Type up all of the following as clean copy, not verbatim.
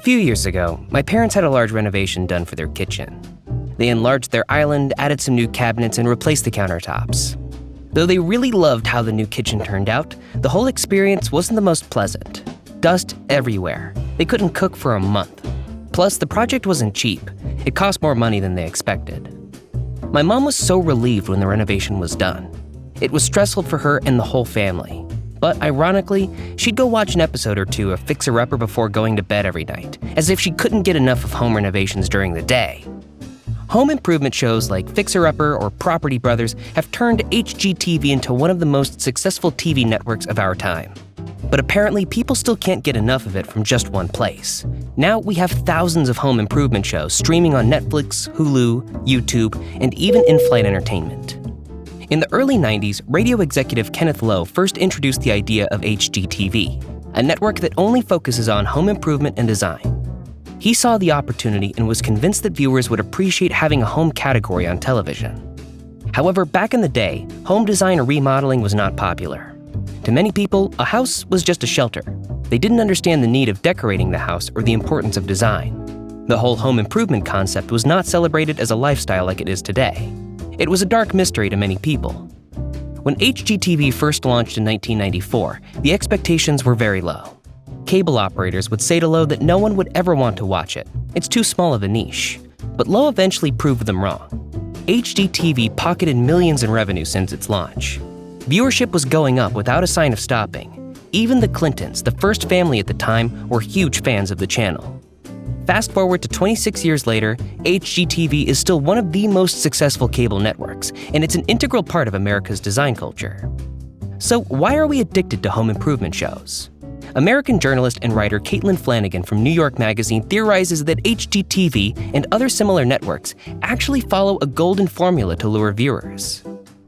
few years ago, my parents had a large renovation done for their kitchen. They enlarged their island, added some new cabinets, and replaced the countertops. Though they really loved how the new kitchen turned out, the whole experience wasn't the most pleasant. Dust everywhere. They couldn't cook for a month. Plus, the project wasn't cheap. It cost more money than they expected. My mom was so relieved when the renovation was done. It was stressful for her and the whole family. But ironically, she'd go watch an episode or two of Fixer Upper before going to bed every night, as if she couldn't get enough of home renovations during the day. Home improvement shows like Fixer Upper or Property Brothers have turned HGTV into one of the most successful TV networks of our time. But apparently, people still can't get enough of it from just one place. Now we have thousands of home improvement shows streaming on Netflix, Hulu, YouTube, and even in-flight entertainment. In the early 90s, radio executive Kenneth Lowe first introduced the idea of HGTV, a network that only focuses on home improvement and design. He saw the opportunity and was convinced that viewers would appreciate having a home category on television. However, back in the day, home design or remodeling was not popular. To many people, a house was just a shelter. They didn't understand the need of decorating the house or the importance of design. The whole home improvement concept was not celebrated as a lifestyle like it is today. It was a dark mystery to many people. When HGTV first launched in 1994, the expectations were very low. Cable operators would say to Lowe that no one would ever want to watch it. It's too small of a niche. But Lowe eventually proved them wrong. HGTV pocketed millions in revenue since its launch. Viewership was going up without a sign of stopping. Even the Clintons, the first family at the time, were huge fans of the channel. Fast forward to 26 years later, HGTV is still one of the most successful cable networks, and it's an integral part of America's design culture. So why are we addicted to home improvement shows? American journalist and writer Caitlin Flanagan from New York Magazine theorizes that HGTV and other similar networks actually follow a golden formula to lure viewers.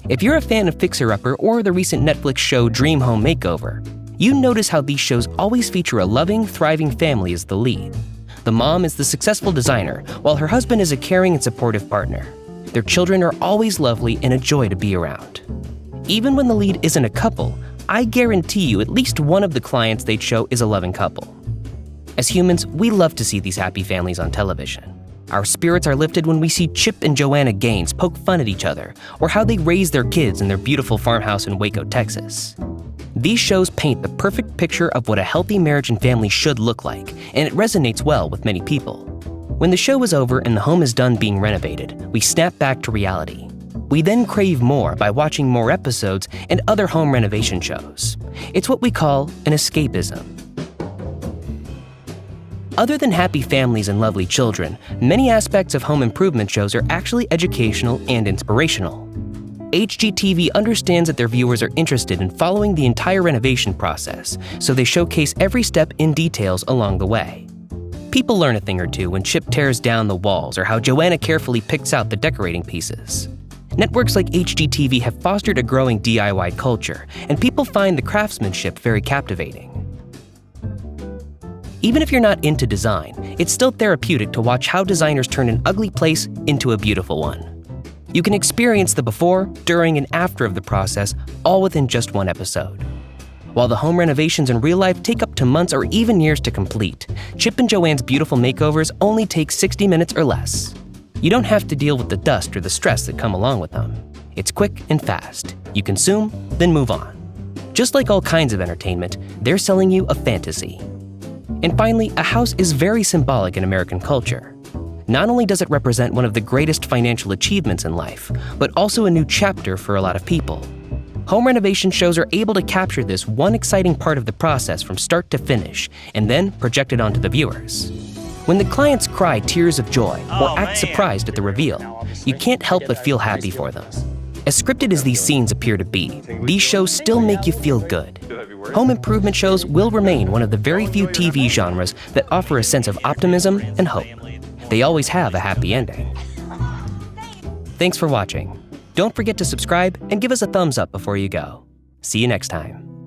If you're a fan of Fixer Upper or the recent Netflix show Dream Home Makeover, you notice how these shows always feature a loving, thriving family as the lead. The mom is the successful designer, while her husband is a caring and supportive partner. Their children are always lovely and a joy to be around. Even when the lead isn't a couple, I guarantee you at least one of the clients they'd show is a loving couple. As humans, we love to see these happy families on television. Our spirits are lifted when we see Chip and Joanna Gaines poke fun at each other, or how they raise their kids in their beautiful farmhouse in Waco, Texas. These shows paint the perfect picture of what a healthy marriage and family should look like, and it resonates well with many people. When the show is over and the home is done being renovated, we snap back to reality. We then crave more by watching more episodes and other home renovation shows. It's what we call an escapism. Other than happy families and lovely children, many aspects of home improvement shows are actually educational and inspirational. HGTV understands that their viewers are interested in following the entire renovation process, so they showcase every step in details along the way. People learn a thing or two when Chip tears down the walls or how Joanna carefully picks out the decorating pieces. Networks like HGTV have fostered a growing DIY culture, and people find the craftsmanship very captivating. Even if you're not into design, it's still therapeutic to watch how designers turn an ugly place into a beautiful one. You can experience the before, during, and after of the process, all within just one episode. While the home renovations in real life take up to months or even years to complete, Chip and Joanna's beautiful makeovers only take 60 minutes or less. You don't have to deal with the dust or the stress that come along with them. It's quick and fast. You consume, then move on. Just like all kinds of entertainment, they're selling you a fantasy. And finally, a house is very symbolic in American culture. Not only does it represent one of the greatest financial achievements in life, but also a new chapter for a lot of people. Home renovation shows are able to capture this one exciting part of the process from start to finish, and then project it onto the viewers. When the clients cry tears of joy or act surprised at the reveal, you can't help but feel happy for them. As scripted as these scenes appear to be, these shows still make you feel good. Home improvement shows will remain one of the very few TV genres that offer a sense of optimism and hope. They always have a happy ending. Thanks for watching. Don't forget to subscribe and give us a thumbs up before you go. See you next time.